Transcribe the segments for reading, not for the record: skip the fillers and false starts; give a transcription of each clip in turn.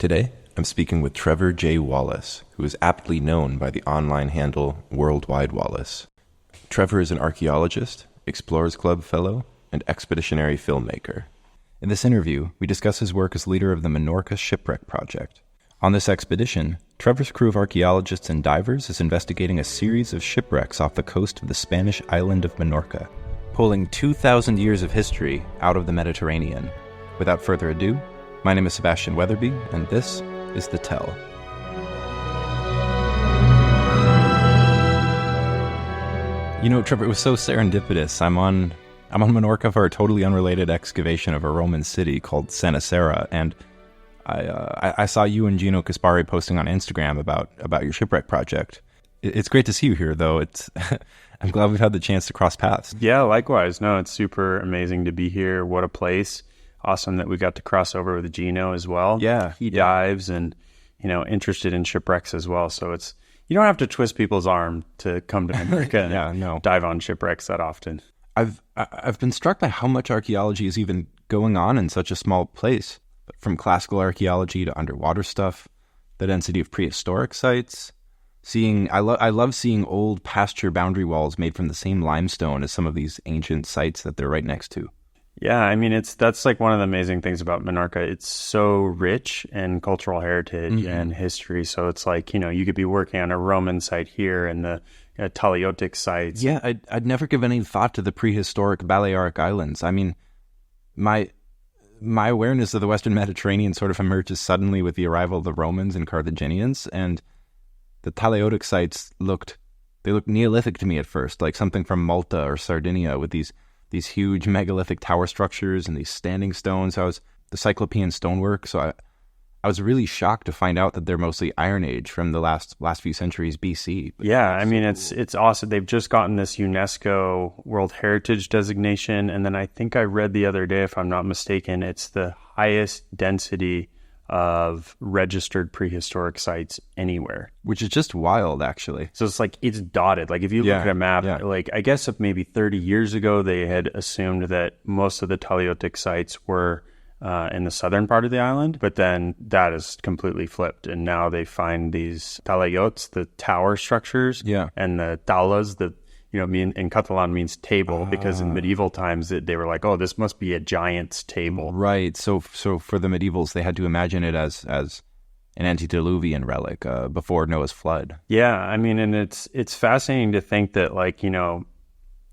Today, I'm speaking with Trevor J. Wallace, who is aptly known by the online handle Worldwide Wallace. Trevor is an archaeologist, Explorers Club fellow, and expeditionary filmmaker. In this interview, we discuss his work as leader of the Menorca Shipwreck project. On this expedition, Trevor's crew of archaeologists and divers is investigating a series of shipwrecks off the coast of the Spanish island of Menorca, pulling 2,000 years of history out of the Mediterranean. Without further ado, my name is Sebastian Weatherby, and this is The Tell. You know, Trevor, it was so serendipitous. I'm on Menorca for a totally unrelated excavation of a Roman city called Sanacera, and I saw you and Gino Caspari posting on Instagram about your shipwreck project. It's great to see you here, though. I'm glad we've had the chance to cross paths. Yeah, likewise. No, it's super amazing to be here. What a place. Awesome that we got to cross over with Gino as well. Yeah. He dives and, interested in shipwrecks as well. So you don't have to twist people's arm to come to America and dive on shipwrecks that often. I've been struck by how much archaeology is even going on in such a small place. From classical archaeology to underwater stuff, the density of prehistoric sites. I love seeing old pasture boundary walls made from the same limestone as some of these ancient sites that they're right next to. Yeah, I mean, that's like one of the amazing things about Menorca. It's so rich in cultural heritage and history. So it's like, you could be working on a Roman site here and the Paleolithic sites. Yeah, I'd never given any thought to the prehistoric Balearic Islands. I mean, my awareness of the Western Mediterranean sort of emerges suddenly with the arrival of the Romans and Carthaginians, and the Paleolithic sites looked Neolithic to me at first, like something from Malta or Sardinia with these huge megalithic tower structures and these standing stones. The Cyclopean stonework. So I was really shocked to find out that they're mostly Iron Age from the last few centuries BC. Yeah, I mean, it's awesome. They've just gotten this UNESCO World Heritage designation, and then I think I read the other day, if I'm not mistaken, it's the highest density of registered prehistoric sites anywhere. Which is just wild, actually. So it's dotted. Like if you look at a map, like I guess if maybe 30 years ago they had assumed that most of the Paleolithic sites were in the southern part of the island, but then that is completely flipped, and now they find these talayots, the tower structures, and the talas, in Catalan means table, because in medieval times they were like, oh, this must be a giant's table. Right. So for the medievals, they had to imagine it as an antediluvian relic before Noah's flood. Yeah, I mean, and it's fascinating to think that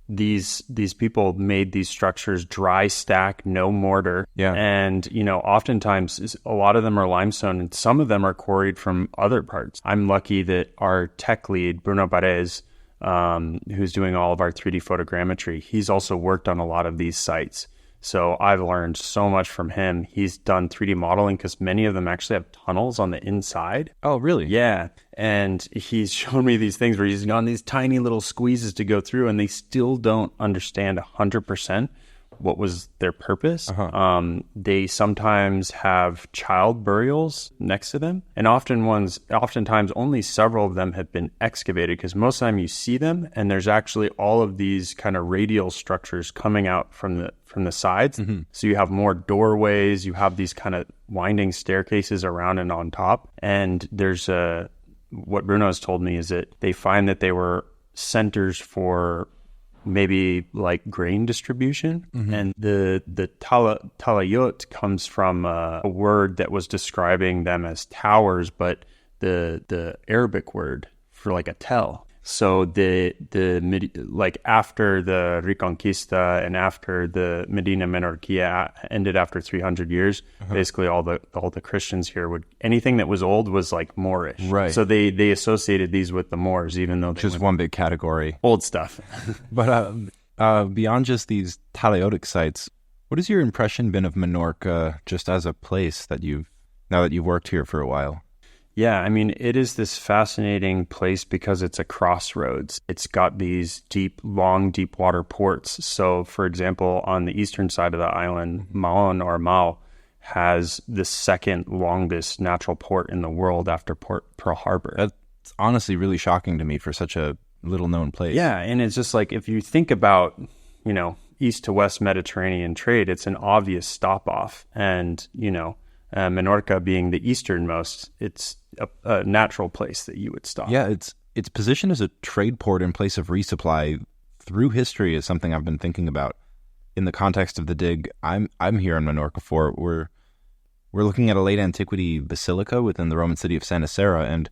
these people made these structures dry stack, no mortar. Yeah. And, oftentimes a lot of them are limestone and some of them are quarried from other parts. I'm lucky that our tech lead, Bruno Barez, who's doing all of our 3D photogrammetry, he's also worked on a lot of these sites. So I've learned so much from him. He's done 3D modeling because many of them actually have tunnels on the inside. Oh, really? Yeah. And he's shown me these things where he's gone these tiny little squeezes to go through, and they still don't understand 100% what was their purpose. They sometimes have child burials next to them, and oftentimes only several of them have been excavated, because most of the time you see them and there's actually all of these kind of radial structures coming out from the sides. So you have more doorways, you have these kind of winding staircases around and on top, and there's what Bruno has told me is that they find that they were centers for maybe like grain distribution. And the talayot comes from a word that was describing them as towers, but the Arabic word for like a tell. So after the Reconquista and after the Medina Menorquia ended after 300 years, basically all the Christians here anything that was old was like Moorish. Right. So they associated these with the Moors, even though which is one big category. Old stuff. But beyond just these Paleolithic sites, what has your impression been of Menorca just as a place now that you've worked here for a while? Yeah, I mean, it is this fascinating place because it's a crossroads. It's got these long, deep water ports. So, for example, on the eastern side of the island, Mahon or Mao has the second longest natural port in the world after Pearl Harbor. That's honestly really shocking to me for such a little-known place. Yeah, and it's just like, if you think about, east to west Mediterranean trade, it's an obvious stop-off. And, Menorca being the easternmost, it's a natural place that you would stop. Yeah, its position as a trade port and place of resupply through history is something I've been thinking about in the context of the dig I'm here in Menorca for. We're looking at a late antiquity basilica within the Roman city of Santa Sera, and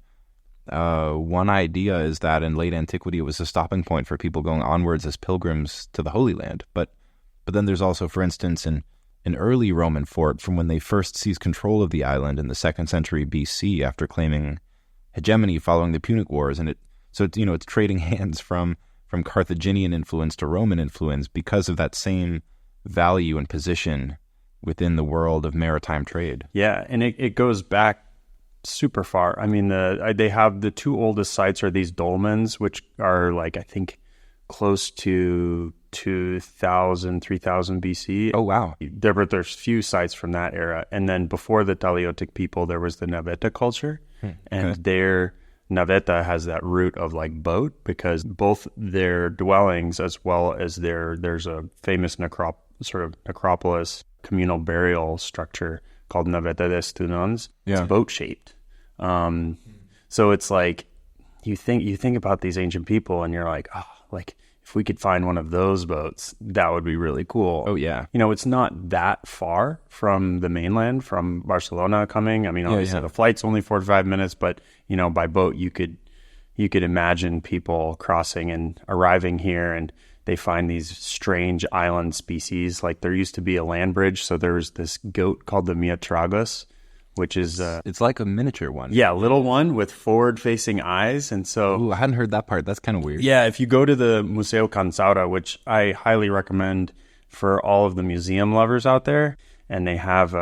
one idea is that in late antiquity it was a stopping point for people going onwards as pilgrims to the Holy Land. But then there's also, for instance, an early Roman fort from when they first seized control of the island in the 2nd century BC after claiming hegemony following the Punic Wars, and it's trading hands from Carthaginian influence to Roman influence because of that same value and position within the world of maritime trade. Yeah, and it goes back super far. I mean, they have the 2 oldest sites are these dolmens, which are like, I think, close to 2000, 3000 BC. Oh, wow. There's few sites from that era. And then before the Taliotic people, there was the Naveta culture. And their Naveta has that root of like boat, because both their dwellings as well as there's a famous necropolis communal burial structure called Naveta de Stunons. Yeah. It's boat shaped. So it's like you think about these ancient people and you're like, oh, like if we could find one of those boats, that would be really cool. Oh, yeah. It's not that far from the mainland, from Barcelona coming. I mean, obviously the flight's only 45 minutes, but, by boat, you could imagine people crossing and arriving here, and they find these strange island species. Like there used to be a land bridge, so there was this goat called the Miatragus, which is it's like a miniature one. Yeah, little one with forward-facing eyes. And so... Ooh, I hadn't heard that part. That's kind of weird. Yeah, if you go to the Museo Cansaura, which I highly recommend for all of the museum lovers out there, and they have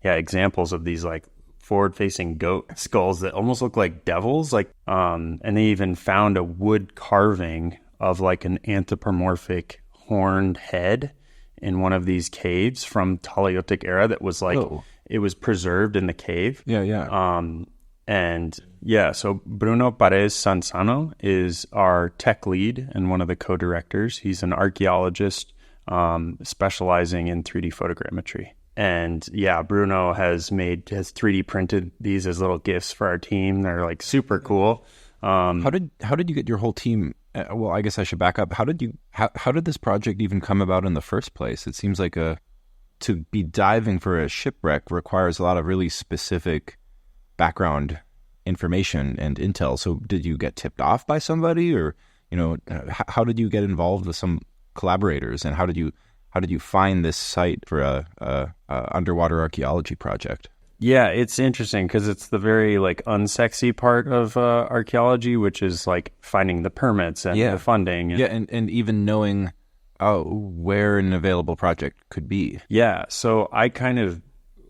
examples of these like forward-facing goat skulls that almost look like devils. And they even found a wood carving of like an anthropomorphic horned head in one of these caves from Taliotic era that was like... Oh. It was preserved in the cave. Yeah. So Bruno Paredes Sansano is our tech lead and one of the co-directors. He's an archaeologist specializing in 3D photogrammetry. And yeah, Bruno has 3D printed these as little gifts for our team. They're like super cool. How did you get your whole team? Well, I guess I should back up. How did this project even come about in the first place? It seems like to be diving for a shipwreck requires a lot of really specific background information and intel. So did you get tipped off by somebody, or, how did you get involved with some collaborators, and how did you find this site for a underwater archaeology project? Yeah, it's interesting because it's the very like unsexy part of archaeology, which is like finding the permits and the funding. And even knowing where an available project could be. Yeah, so I kind of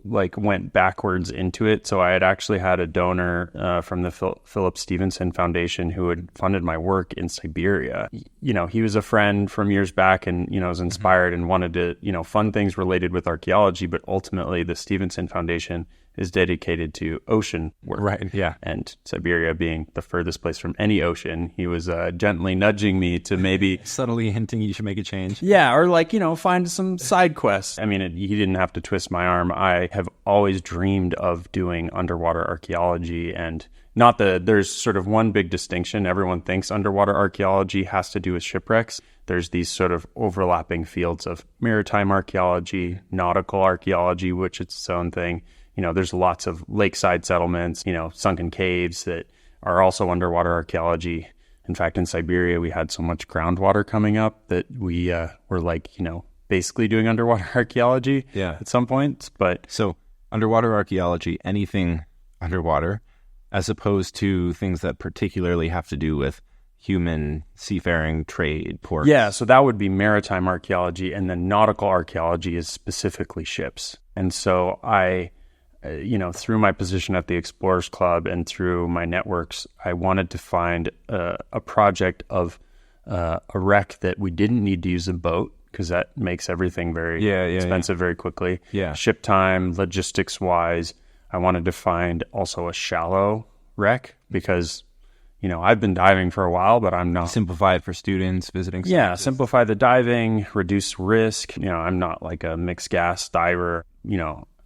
like went backwards into it. So I had actually had a donor from the Philip Stevenson Foundation who had funded my work in Siberia. He was a friend from years back and, was inspired and wanted to, fund things related with archaeology, but ultimately the Stevenson Foundation is dedicated to ocean work. Right, yeah. And Siberia being the furthest place from any ocean, he was gently nudging me to maybe... subtly hinting you should make a change. Yeah, or like, find some side quests. I mean, he didn't have to twist my arm. I have always dreamed of doing underwater archaeology, and not that there's sort of one big distinction. Everyone thinks underwater archaeology has to do with shipwrecks. There's these sort of overlapping fields of maritime archaeology, nautical archaeology, which is its own thing. There's lots of lakeside settlements, sunken caves that are also underwater archaeology. In fact, in Siberia, we had so much groundwater coming up that we were like, basically doing underwater archaeology at some point. But so underwater archaeology, anything underwater, as opposed to things that particularly have to do with human seafaring, trade, ports. Yeah, so that would be maritime archaeology, and then nautical archaeology is specifically ships. And so I... through my position at the Explorers Club and through my networks, I wanted to find a project of a wreck that we didn't need to use a boat, because that makes everything very expensive very quickly. Yeah. Ship time, logistics-wise, I wanted to find also a shallow wreck because, I've been diving for a while, but I'm not... Simplify it for students visiting. Yeah, simplify the diving, reduce risk. I'm not like a mixed gas diver.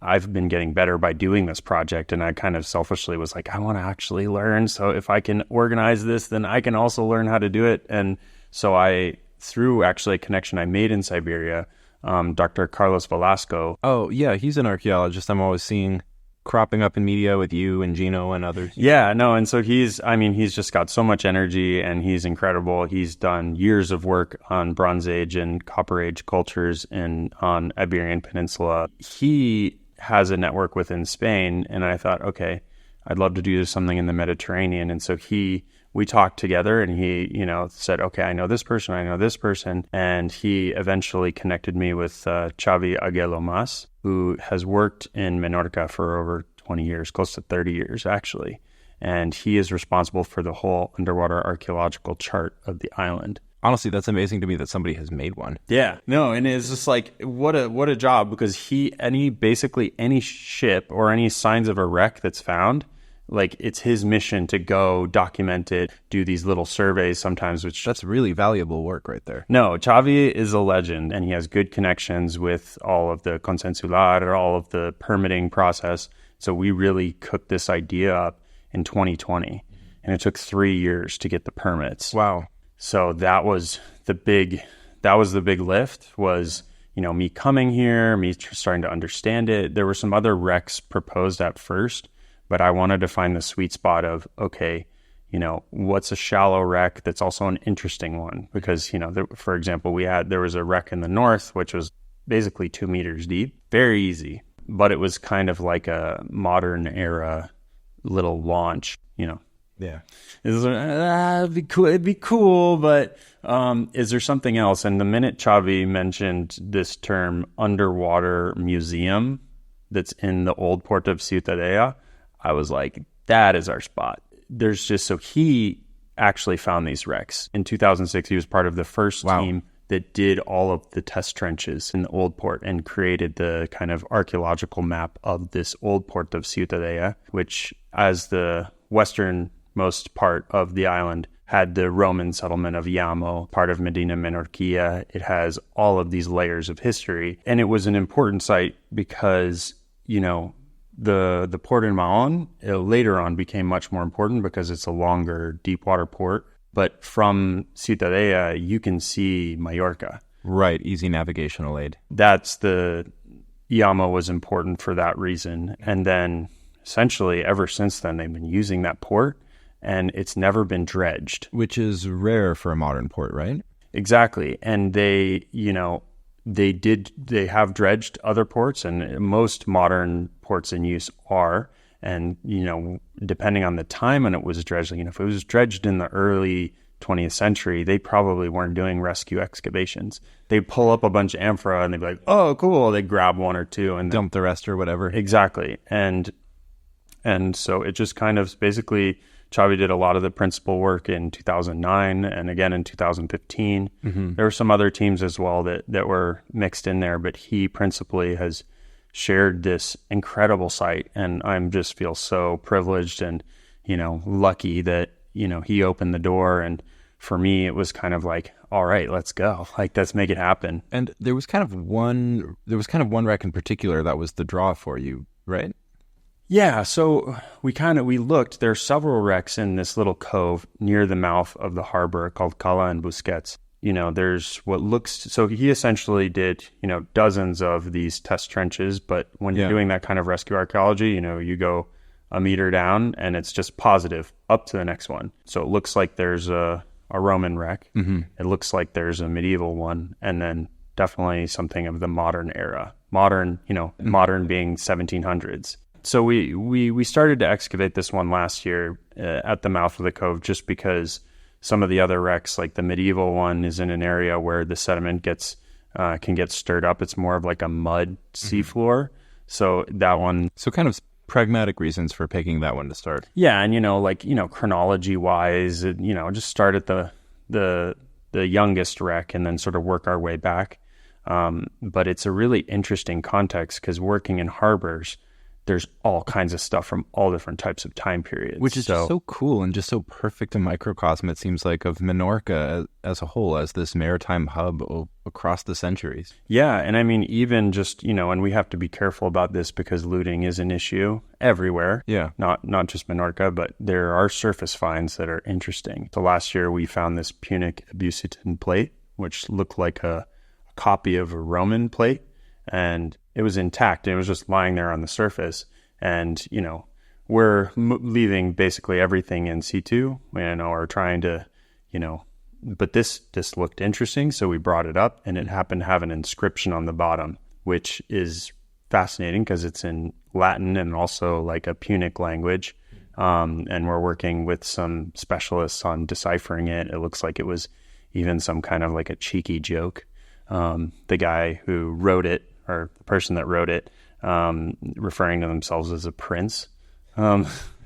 I've been getting better by doing this project. And I kind of selfishly was like, I want to actually learn. So if I can organize this, then I can also learn how to do it. And so through actually a connection I made in Siberia, Dr. Carlos Velasco. Oh, yeah, he's an archaeologist I'm always seeing cropping up in media with you and Gino and others. Yeah, no, and so he's just got so much energy and he's incredible. He's done years of work on Bronze Age and Copper Age cultures and on Iberian Peninsula. He has a network within Spain, and I thought, okay, I'd love to do something in the Mediterranean. And so we talked together and he, said, okay, I know this person. And he eventually connected me with Xavi Aguelo Mas, who has worked in Menorca for over 20 years, close to 30 years, actually. And he is responsible for the whole underwater archaeological chart of the island. Honestly, that's amazing to me that somebody has made one. Yeah, no, and it's just like, what a job, because basically any ship or any signs of a wreck that's found, like, it's his mission to go document it, do these little surveys sometimes, which... That's really valuable work right there. No, Xavi is a legend, and he has good connections with all of the consensular, or all of the permitting process. So we really cooked this idea up in 2020, and it took 3 years to get the permits. Wow. So that was the big lift, was, me coming here, me starting to understand it. There were some other wrecks proposed at first, but I wanted to find the sweet spot of, okay, what's a shallow wreck that's also an interesting one? Because, for example, there was a wreck in the north, which was basically 2 meters deep, very easy, but it was kind of like a modern era little launch, Yeah. It'd be cool, but is there something else? And the minute Xavi mentioned this term underwater museum that's in the old port of Ciutadella, I was like, that is our spot. So he actually found these wrecks. In 2006, he was part of the first team that did all of the test trenches in the old port and created the kind of archaeological map of this old port of Ciutadella, which, as the westernmost part of the island, had the Roman settlement of Iamo, part of Medina Menorquia. It has all of these layers of history. And it was an important site because, the port in Mahon later on became much more important because it's a longer deep water port. But from Ciutadella, you can see Mallorca. Right, easy navigational aid. Iamo was important for that reason. And then essentially ever since then, they've been using that port, and it's never been dredged. Which is rare for a modern port, right? Exactly. And they have dredged other ports, and most modern ports in use are. And, depending on the time when it was dredged, if it was dredged in the early 20th century, they probably weren't doing rescue excavations. They'd pull up a bunch of amphora and they'd be like, oh, cool. They'd grab one or two and dump the rest or whatever. Exactly. And so it just kind of basically, Xavi did a lot of the principal work in 2009 and again in 2015. Mm-hmm. There were some other teams as well that were mixed in there, but he principally has shared this incredible site. And I'm just feel so privileged and, lucky that, he opened the door. And for me, it was kind of like, all right, let's go. Like, let's make it happen. And there was kind of one wreck in particular that was the draw for you, right? Yeah, so we looked. There are several wrecks in this little cove near the mouth of the harbor called Cala and Busquets. There's so he essentially did, dozens of these test trenches, but when you're doing that kind of rescue archaeology, you go a meter down and it's just positive up to the next one. So it looks like there's a Roman wreck. Mm-hmm. It looks like there's a medieval one, and then definitely something of the modern era. Modern being 1700s. So we started to excavate this one last year at the mouth of the cove, just because some of the other wrecks, like the medieval one, is in an area where the sediment can get stirred up. It's more of like a mud seafloor. So that one. So kind of pragmatic reasons for picking that one to start. Yeah, and chronology wise, just start at the youngest wreck and then sort of work our way back. But it's a really interesting context because working in harbors, there's all kinds of stuff from all different types of time periods. Which is just so cool and just so perfect a microcosm, it seems like, of Menorca as a whole, as this maritime hub across the centuries. Yeah, and I mean, even just, and we have to be careful about this because looting is an issue everywhere. Yeah. Not just Menorca, but there are surface finds that are interesting. So last year we found this Punic Abusitan plate, which looked like a copy of a Roman plate, and it was intact, and it was just lying there on the surface. And, we're leaving basically everything in situ, or trying to, but this looked interesting. So we brought it up, and it happened to have an inscription on the bottom, which is fascinating because it's in Latin and also like a Punic language. And we're working with some specialists on deciphering it. It looks like it was even some kind of like a cheeky joke. The guy who wrote it, or the person that wrote it, referring to themselves as a prince.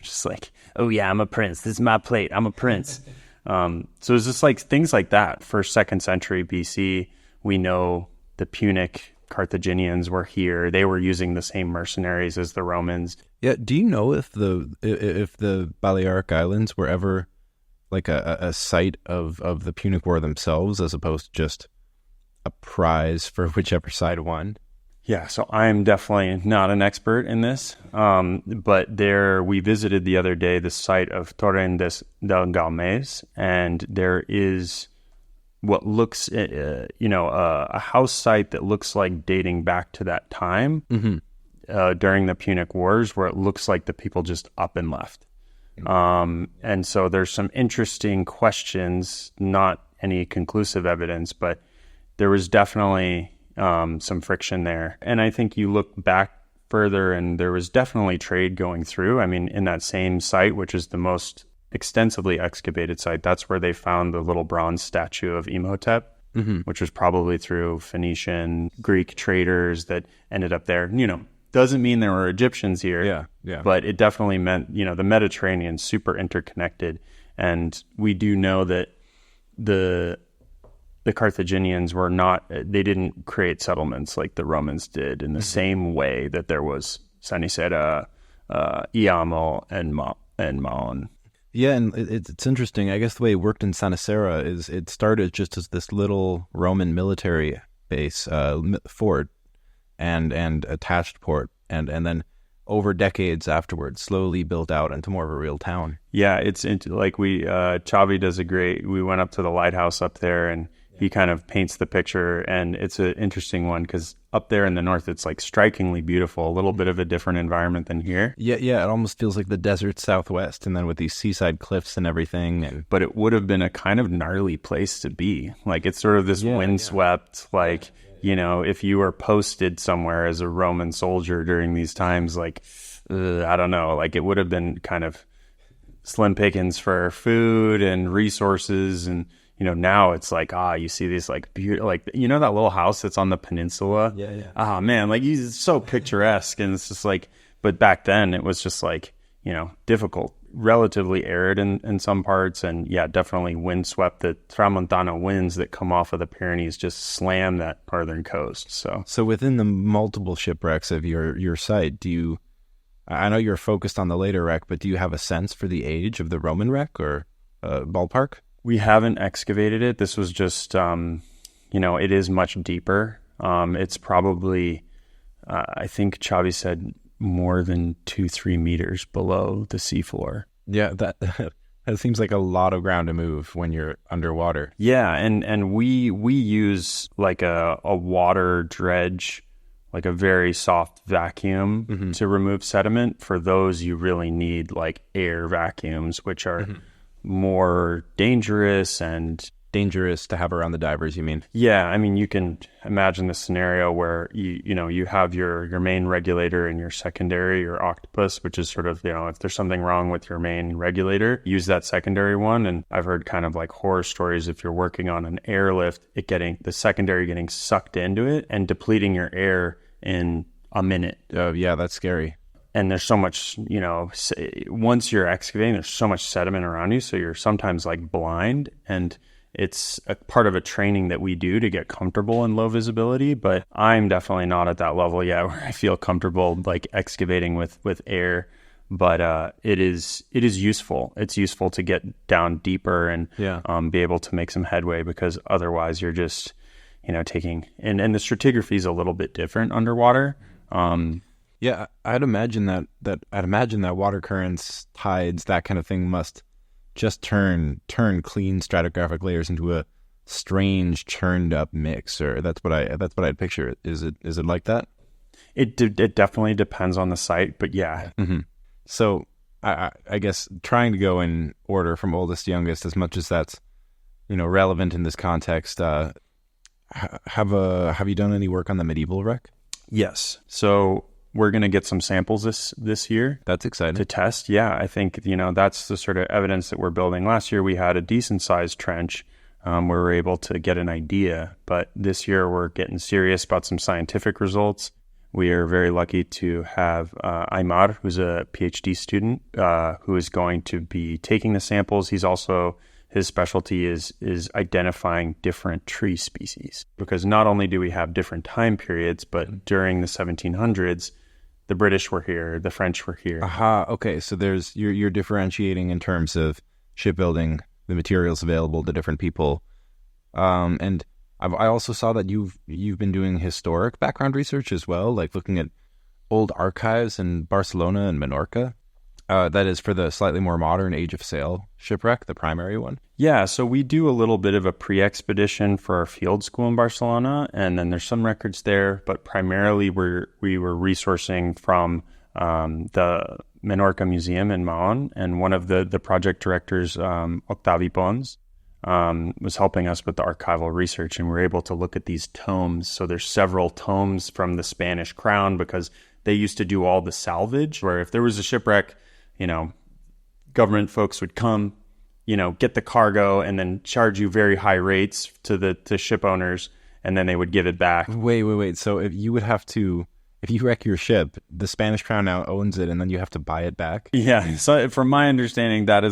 Just like, oh yeah, I'm a prince. This is my plate. I'm a prince. So it's just like things like that. First, 2nd century BC, we know the Punic Carthaginians were here. They were using the same mercenaries as the Romans. Yeah. Do you know if the Balearic Islands were ever like a site of the Punic War themselves, as opposed to just a prize for whichever side won? Yeah, so I'm definitely not an expert in this, but we visited the other day the site of Torrentes del Galmes, and there is what looks, a house site that looks like dating back to that time during the Punic Wars, where it looks like the people just up and left. And so there's some interesting questions, not any conclusive evidence, but there was definitely some friction there. And I think you look back further and there was definitely trade going through. I mean, in that same site, which is the most extensively excavated site, that's where they found the little bronze statue of Imhotep, which was probably through Phoenician, Greek traders that ended up there. Doesn't mean there were Egyptians here, but it definitely meant, the Mediterranean's super interconnected. And we do know that the Carthaginians they didn't create settlements like the Romans did in the same way that there was Sanisera, Iamo, and Maon. Yeah, and it's interesting. I guess the way it worked in Sanisera is it started just as this little Roman military base, fort, and attached port, and then over decades afterwards, slowly built out into more of a real town. Yeah, it's like Chavi does we went up to the lighthouse up there, and he kind of paints the picture, and it's an interesting one because up there in the north, it's like strikingly beautiful, a little bit of a different environment than here. Yeah, it almost feels like the desert southwest, and then with these seaside cliffs and everything. But it would have been a kind of gnarly place to be. Like, it's sort of this windswept, if you were posted somewhere as a Roman soldier during these times, I don't know, it would have been kind of slim pickings for food and resources. And, now it's you see these beautiful, that little house that's on the peninsula. Yeah. Oh man, it's so picturesque. And it's just but back then it was just difficult, relatively arid in some parts. And yeah, definitely windswept. The Tramontana winds that come off of the Pyrenees just slam that northern coast. So within the multiple shipwrecks of your site, I know you're focused on the later wreck, but do you have a sense for the age of the Roman wreck or ballpark? We haven't excavated it. This was just, it is much deeper. It's probably, I think Chavi said more than 2-3 meters below the seafloor. Yeah, that seems like a lot of ground to move when you're underwater. Yeah, and we use a water dredge, like a very soft vacuum to remove sediment. For those, you really need air vacuums, which are more dangerous to have around the divers, you mean? Yeah, I mean, you can imagine the scenario where you have your main regulator and your secondary, your octopus, which is sort of, if there's something wrong with your main regulator, use that secondary one. And I've heard kind of horror stories if you're working on an airlift, the secondary getting sucked into it and depleting your air in a minute. Yeah, that's scary. And there's so much, once you're excavating, there's so much sediment around you. So you're sometimes blind. And it's a part of a training that we do to get comfortable in low visibility, but I'm definitely not at that level yet where I feel comfortable like excavating with air. But it is useful. It's useful to get down deeper and be able to make some headway, because otherwise you're just, taking and the stratigraphy is a little bit different underwater. Yeah, I'd imagine that water currents, tides, that kind of thing must just turn clean stratigraphic layers into a strange churned up mix, or that's what I'd picture. Is it like that? It definitely depends on the site, but yeah. Mm-hmm. So I guess trying to go in order from oldest to youngest, as much as that's relevant in this context. Have you done any work on the medieval wreck? Yes. So we're going to get some samples this year. That's exciting to test. Yeah, I think that's the sort of evidence that we're building. Last year we had a decent sized trench where we were able to get an idea, but this year we're getting serious about some scientific results. We are very lucky to have Aymar, who's a PhD student, who is going to be taking the samples. His specialty is identifying different tree species, because not only do we have different time periods, but during the 1700s, the British were here, the French were here. Aha. Okay. So you're differentiating in terms of shipbuilding, the materials available to different people, and I also saw that you've been doing historic background research as well, like looking at old archives in Barcelona and Menorca. That is for the slightly more modern Age of Sail shipwreck, the primary one. Yeah, so we do a little bit of a pre-expedition for our field school in Barcelona, and then there's some records there, but primarily we were resourcing from the Menorca Museum in Mahon, and one of the project directors, Octavi Pons, was helping us with the archival research, and we were able to look at these tomes. So there's several tomes from the Spanish crown, because they used to do all the salvage, where if there was a shipwreck, government folks would come, get the cargo and then charge you very high rates to ship owners, and then they would give it back. Wait. So if you wreck your ship, the Spanish crown now owns it, and then you have to buy it back? Yeah. So from my understanding, that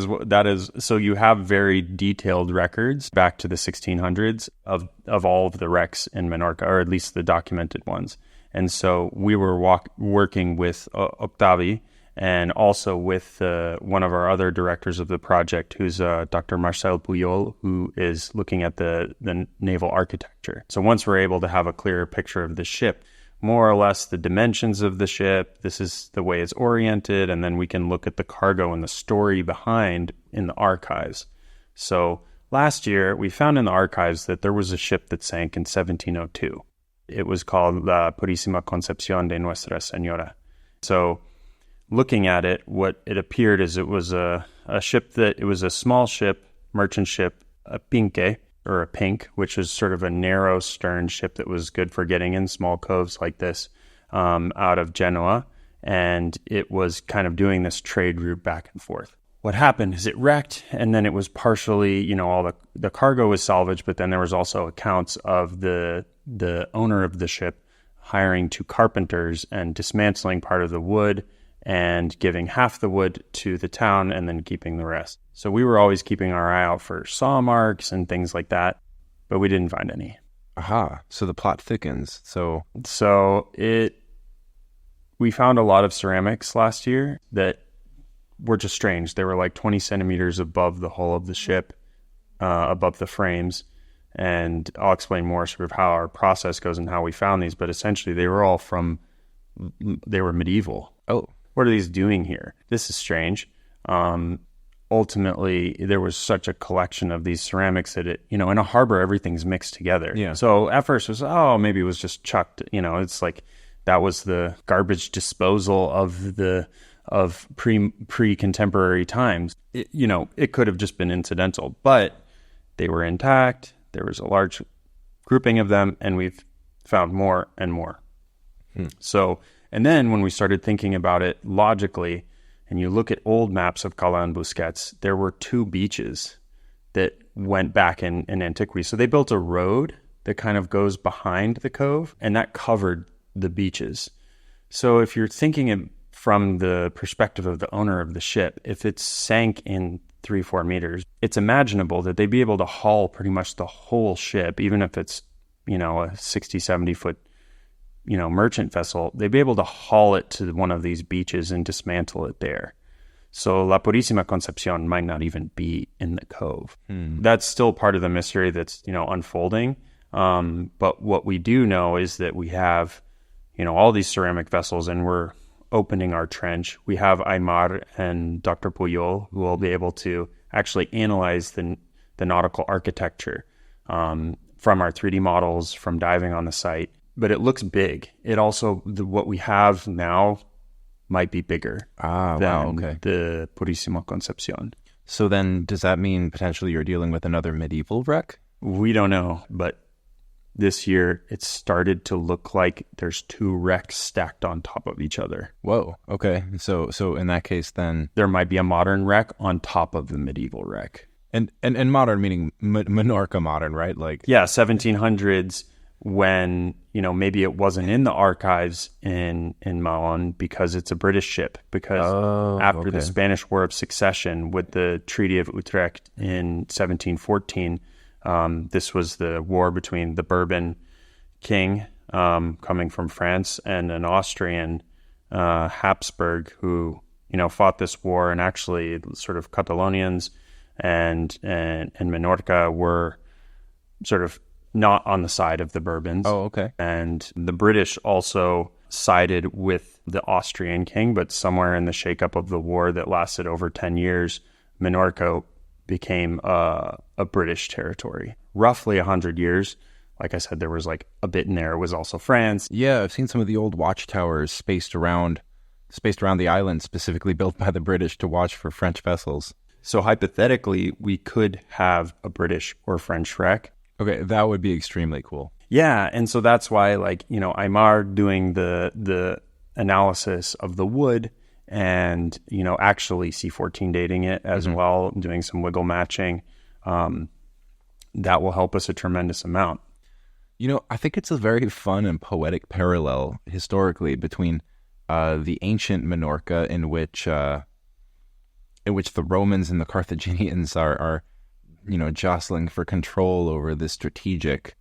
is so you have very detailed records back to the 1600s of all of the wrecks in Menorca, or at least the documented ones. And so we were working with Octavi, and also with one of our other directors of the project, who's Dr. Marcel Puyol, who is looking at the naval architecture. So once we're able to have a clearer picture of the ship, more or less the dimensions of the ship, this is the way it's oriented, and then we can look at the cargo and the story behind in the archives. So last year, we found in the archives that there was a ship that sank in 1702. It was called La Purísima Concepción de Nuestra Señora. So looking at it, what it appeared is it was a ship it was a small ship, merchant ship, a pinque, or a pink, which is sort of a narrow stern ship that was good for getting in small coves like this, out of Genoa. And it was kind of doing this trade route back and forth. What happened is it wrecked, and then it was partially, all the cargo was salvaged, but then there was also accounts of the owner of the ship hiring two carpenters and dismantling part of the wood and giving half the wood to the town and then keeping the rest. So we were always keeping our eye out for saw marks and things like that, but we didn't find any. Aha, so the plot thickens. So we found a lot of ceramics last year that were just strange. They were like 20 centimeters above the hull of the ship, above the frames. And I'll explain more sort of how our process goes and how we found these, but essentially they were medieval. Oh. What are these doing here? This is strange. Ultimately, there was such a collection of these ceramics that in a harbor, everything's mixed together. Yeah. So at first it was, maybe it was just chucked. It's like that was the garbage disposal of pre-contemporary times. It could have just been incidental, but they were intact. There was a large grouping of them, and we've found more and more. So, and then when we started thinking about it logically, and you look at old maps of Cala and Busquets, there were two beaches that went back in antiquity. So they built a road that kind of goes behind the cove, and that covered the beaches. So if you're thinking from the perspective of the owner of the ship, if it sank in 3-4 meters. It's imaginable that they'd be able to haul pretty much the whole ship, even if it's, a 60, 70 foot, merchant vessel. They'd be able to haul it to one of these beaches and dismantle it there. So La Purísima Concepción might not even be in the cove. That's still part of the mystery that's, unfolding. But what we do know is that we have, all these ceramic vessels, and we're opening our trench. We have Aymar and Dr. Puyol, who will be able to actually analyze the nautical architecture from our 3D models, from diving on the site. But it looks big. It also, what we have now might be bigger than the Purísima Concepción. So then does that mean potentially you're dealing with another medieval wreck? We don't know, but this year it started to look like there's 2 wrecks stacked on top of each other. Whoa, okay. So in that case then... There might be a modern wreck on top of the medieval wreck. And modern meaning Menorca modern, right? Yeah, 1700s, when, maybe it wasn't in the archives in Mahon because it's a British ship. Because after the Spanish War of Succession with the Treaty of Utrecht in 1714, this was the war between the Bourbon king coming from France and an Austrian Habsburg who, fought this war, and actually sort of Catalonians and Menorca were sort of not on the side of the Bourbons. Oh, okay. And the British also sided with the Austrian king, but somewhere in the shakeup of the war that lasted over 10 years, Menorca became a British territory. Roughly 100 years. Like I said, there was a bit in there. It was also France. Yeah, I've seen some of the old watchtowers spaced around the island, specifically built by the British to watch for French vessels. So hypothetically, we could have a British or French wreck. Okay, that would be extremely cool. Yeah, and so that's why, Aymar doing the analysis of the wood and, actually C14 dating it as well, doing some wiggle matching, that will help us a tremendous amount. I think it's a very fun and poetic parallel historically between the ancient Menorca in which the Romans and the Carthaginians are jostling for control over this strategic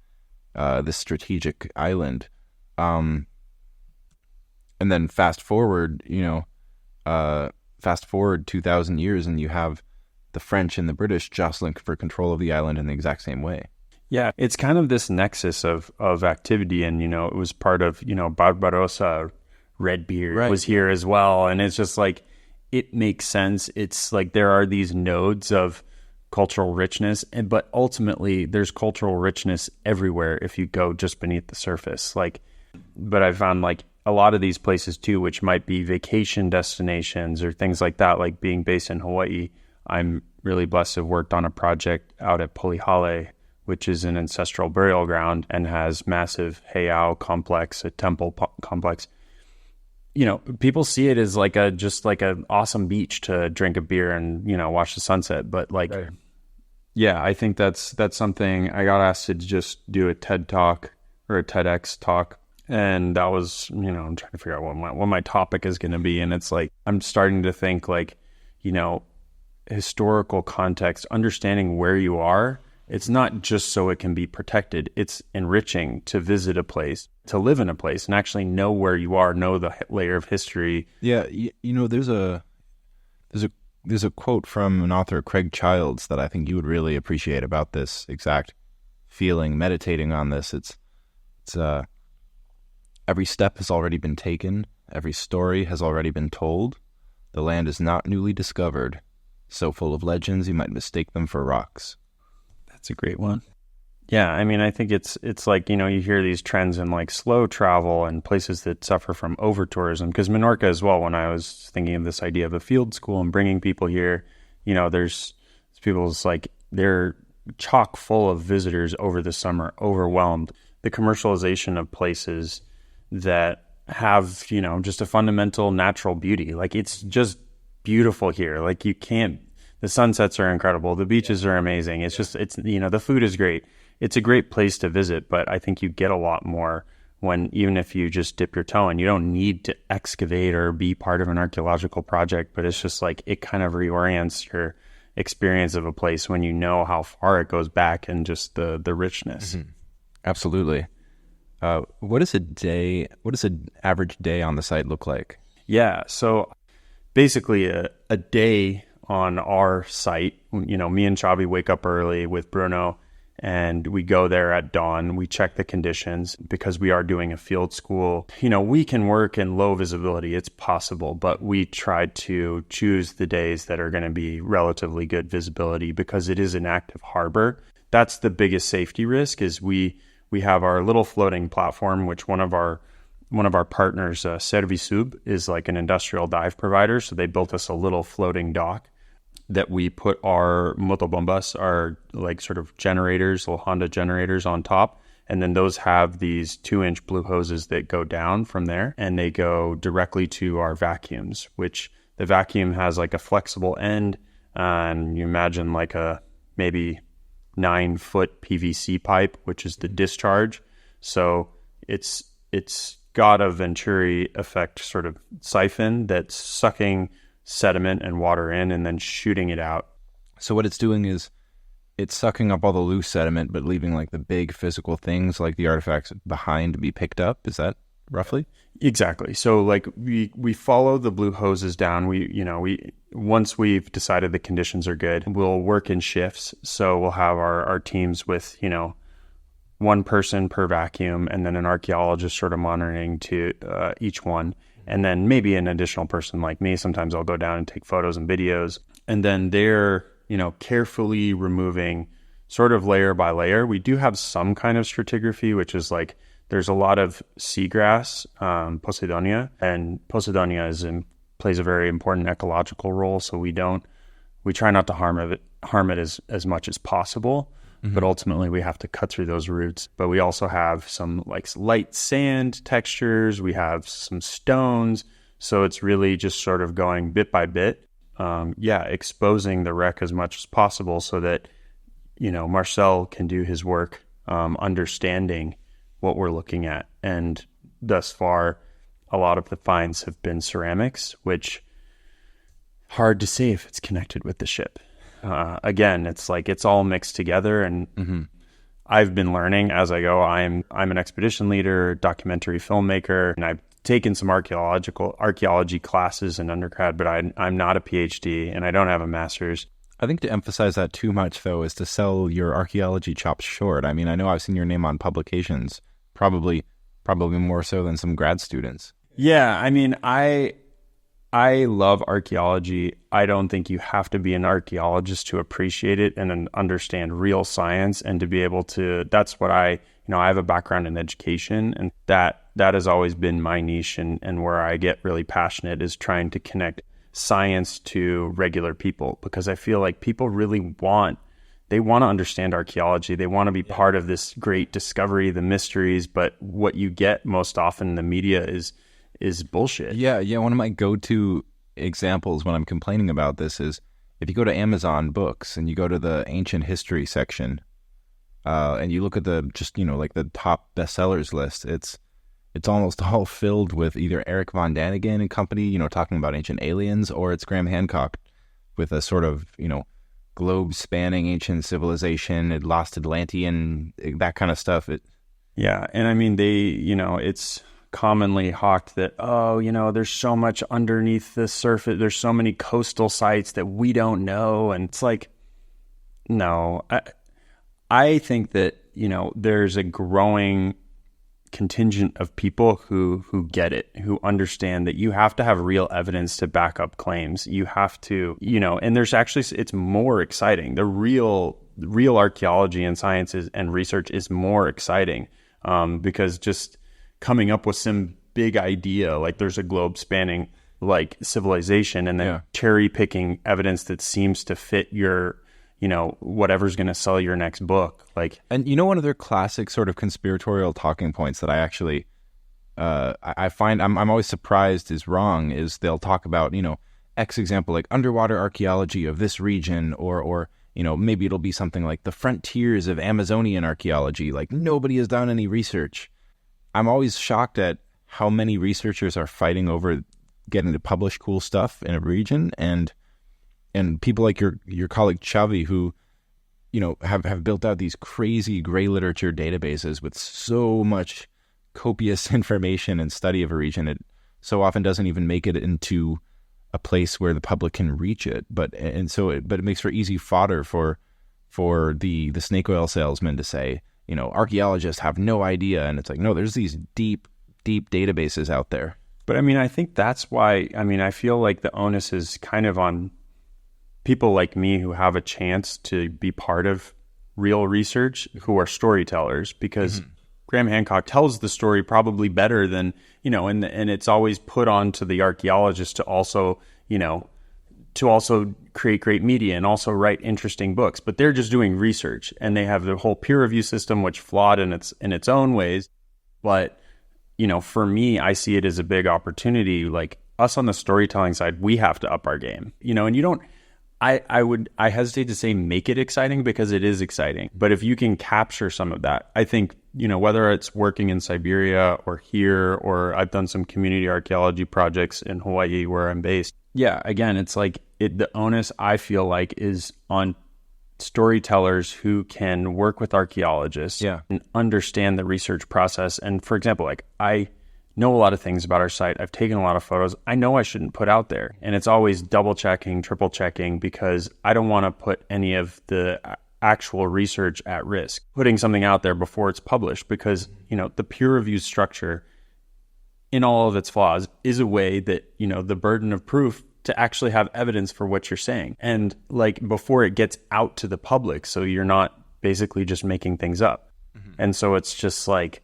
island, and then fast forward 2,000 years, and you have the French and the British jostling for control of the island in the exact same way. Yeah, it's kind of this nexus of activity, and it was part of Barbarossa, Redbeard was here as well, and it's just it makes sense. It's there are these nodes of cultural richness, but ultimately there's cultural richness everywhere if you go just beneath the surface. But I found a lot of these places too, which might be vacation destinations or things like that, like being based in Hawaii. I'm really blessed to have worked on a project out at Polihale, which is an ancestral burial ground and has massive heiau complex, a temple complex. People see it as just an awesome beach to drink a beer and, watch the sunset. But yeah, I think that's something. I got asked to just do a TED talk or a TEDx talk. And that was, I'm trying to figure out what my topic is going to be. And it's I'm starting to think historical context, understanding where you are. It's not just so it can be protected. It's enriching to visit a place, to live in a place, and actually know where you are, know the layer of history. Yeah, there's a quote from an author, Craig Childs, that I think you would really appreciate about this exact feeling, meditating on this. It's every step has already been taken. Every story has already been told. The land is not newly discovered. So full of legends, you might mistake them for rocks. That's a great one. Yeah, I mean, I think it's you hear these trends in slow travel and places that suffer from over-tourism. Because Menorca as well, when I was thinking of this idea of a field school and bringing people here, there's people's they're chock full of visitors over the summer, overwhelmed. The commercialization of places that have, just a fundamental natural beauty. It's just beautiful here. You can't, the sunsets are incredible. The beaches are amazing. It's just, the food is great. It's a great place to visit, but I think you get a lot more even if you just dip your toe in. You don't need to excavate or be part of an archaeological project, but it's just it kind of reorients experience of a place when you know how far it goes back and just the richness. Mm-hmm. Absolutely. What does an average day on the site look like? Yeah. So basically a day on our site, you know, me and Chavi wake up early with Bruno and we go there at dawn. We check the conditions because we are doing a field school. You know, we can work in low visibility. It's possible, but we try to choose the days that are going to be relatively good visibility because it is an active harbor. That's the biggest safety risk is we have our little floating platform, which one of our partners, Servisub, is like an industrial dive provider. So they built us a little floating dock that we put our motobombas, our like sort of generators, little Honda generators on top. And then those have these 2-inch blue hoses that go down from there and they go directly to our vacuums, which the vacuum has like a flexible end. And you imagine like a maybe 9-foot PVC pipe, which is the discharge. So it's got a Venturi effect sort of siphon that's sucking sediment and water in and then shooting it out. So what it's doing is it's sucking up all the loose sediment, but leaving like the big physical things like the artifacts behind to be picked up. Is that roughly? Exactly. So like we follow the blue hoses down. We once we've decided the conditions are good, we'll work in shifts. So we'll have our teams with, you know, one person per vacuum and then an archaeologist sort of monitoring to each one. And then maybe an additional person like me. Sometimes I'll go down and take photos and videos. And then they're, you know, carefully removing sort of layer by layer. We do have some kind of stratigraphy, which is like there's a lot of seagrass, Posidonia. And Posidonia plays a very important ecological role. So we try not to harm it as much as possible. Mm-hmm. But ultimately we have to cut through those roots. But we also have some like light sand textures. We have some stones. So it's really just sort of going bit by bit. Exposing the wreck as much as possible so that, you know, Marcel can do his work, understanding what we're looking at. And thus far, a lot of the finds have been ceramics, which hard to say if it's connected with the ship. Again, it's like it's all mixed together, and mm-hmm. I've been learning as I go. I'm an expedition leader, documentary filmmaker, and I've taken some archaeology classes in undergrad, but I'm not a PhD and I don't have a master's. I think to emphasize that too much, though, is to sell your archaeology chops short. I mean, I know I've seen your name on publications, probably more so than some grad students. Yeah, I mean, I love archaeology. I don't think you have to be an archaeologist to appreciate it and then understand real science and to be able to, that's what I have a background in education, and that has always been my niche, and where I get really passionate is trying to connect science to regular people, because I feel like people really want to understand archaeology. They want to be part of this great discovery, the mysteries, but what you get most often in the media is bullshit. Yeah. One of my go-to examples when I'm complaining about this is if you go to Amazon Books and you go to the ancient history section, and you look at the top bestsellers list, it's almost all filled with either Eric von Daniken and company, talking about ancient aliens, or it's Graham Hancock with a sort of, globe-spanning ancient civilization, lost Atlantean, that kind of stuff. Yeah, and I mean, it's commonly hawked that, there's so much underneath the surface, there's so many coastal sites that we don't know, and it's like, no, I think that, there's a growing contingent of people who get it, who understand that you have to have real evidence to back up claims. You have to, and there's actually, it's more exciting. The real archaeology and sciences and research is more exciting, because just coming up with some big idea, like there's a globe spanning like civilization, and then cherry picking evidence that seems to fit your, whatever's going to sell your next book. And one of their classic sort of conspiratorial talking points that I actually, I find I'm always surprised is wrong, is they'll talk about, X example, like underwater archaeology of this region, or maybe it'll be something like the frontiers of Amazonian archaeology. Like nobody has done any research. I'm always shocked at how many researchers are fighting over getting to publish cool stuff in a region, and and people like your colleague Xavi, who, you know, have built out these crazy gray literature databases with so much copious information and study of a region, it so often doesn't even make it into a place where the public can reach it. But it makes for easy fodder for the snake oil salesman to say, you know, archaeologists have no idea. And it's like, no, there's these deep databases out there. But I mean, I think that's why, I mean, I feel like the onus is kind of on people like me who have a chance to be part of real research, who are storytellers, because Graham Hancock tells the story probably better than, you know, and it's always put on to the archaeologist to also, you know, to also create great media and also write interesting books. But they're just doing research, and they have the whole peer review system, which flawed in its own ways. But, you know, for me, I see it as a big opportunity. Like, us on the storytelling side, we have to up our game, you know, and you don't, I hesitate to say make it exciting, because it is exciting. But if you can capture some of that, I think, you know, whether it's working in Siberia or here, or I've done some community archaeology projects in Hawaii where I'm based. Yeah, again, it's like the onus, I feel like, is on storytellers who can work with archaeologists and understand the research process. And for example, like, I know a lot of things about our site. I've taken a lot of photos. I know I shouldn't put out there. And it's always double checking, triple checking, because I don't want to put any of the actual research at risk, putting something out there before it's published, because, you know, the peer review structure, in all of its flaws, is a way that, you know, the burden of proof to actually have evidence for what you're saying. And like, before it gets out to the public, so you're not basically just making things up. And so it's just like,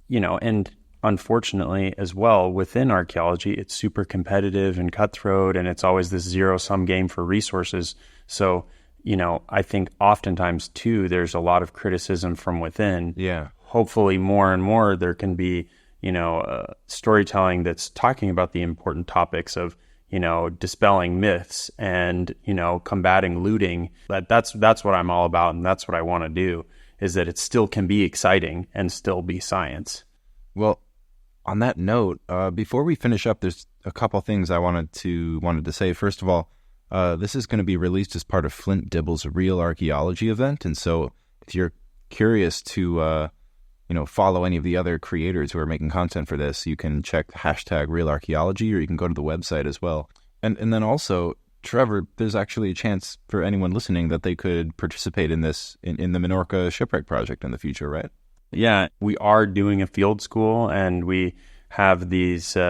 you know, and unfortunately as well, within archaeology, it's super competitive and cutthroat, and it's always this zero-sum game for resources. So, you know, I think oftentimes too, there's a lot of criticism from within. Yeah. Hopefully more and more there can be, you know, storytelling that's talking about the important topics of, you know, dispelling myths and, you know, combating looting. That's what I'm all about, and that's what I want to do, is that it still can be exciting and still be science. Well, on that note, before we finish up, there's a couple things I wanted to say. First of all, this is going to be released as part of Flint Dibble's Real Archaeology event, and so if you're curious to you know, follow any of the other creators who are making content for this, you can check hashtag Real Archaeology, or you can go to the website as well. And then also, Trevor, there's actually a chance for anyone listening that they could participate in this in the Menorca Shipwreck project in the future, right? Yeah, we are doing a field school, and we have these you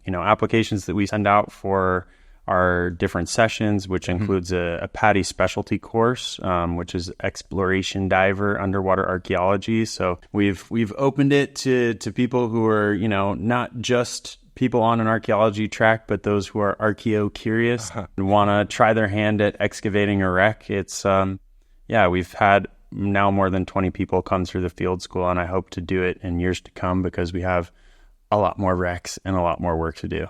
know, applications that we send out for our different sessions, which includes a PADI specialty course, which is Exploration Diver Underwater Archaeology. So we've opened it to people who are, you know, not just people on an archaeology track, but those who are archaeo curious and want to try their hand at excavating a wreck. It's we've had now more than 20 people come through the field school, and I hope to do it in years to come, because we have a lot more wrecks and a lot more work to do.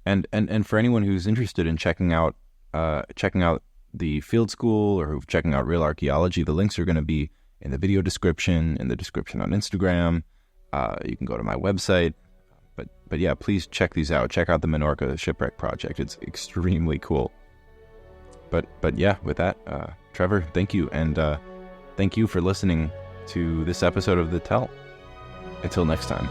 And for anyone who's interested in checking out the field school, or who's checking out Real Archaeology, the links are going to be in the video description, in the description on Instagram. You can go to my website. But yeah, please check these out. Check out the Menorca Shipwreck project. It's extremely cool. But yeah, with that, Trevor, thank you, and thank you for listening to this episode of The Tell. Until next time.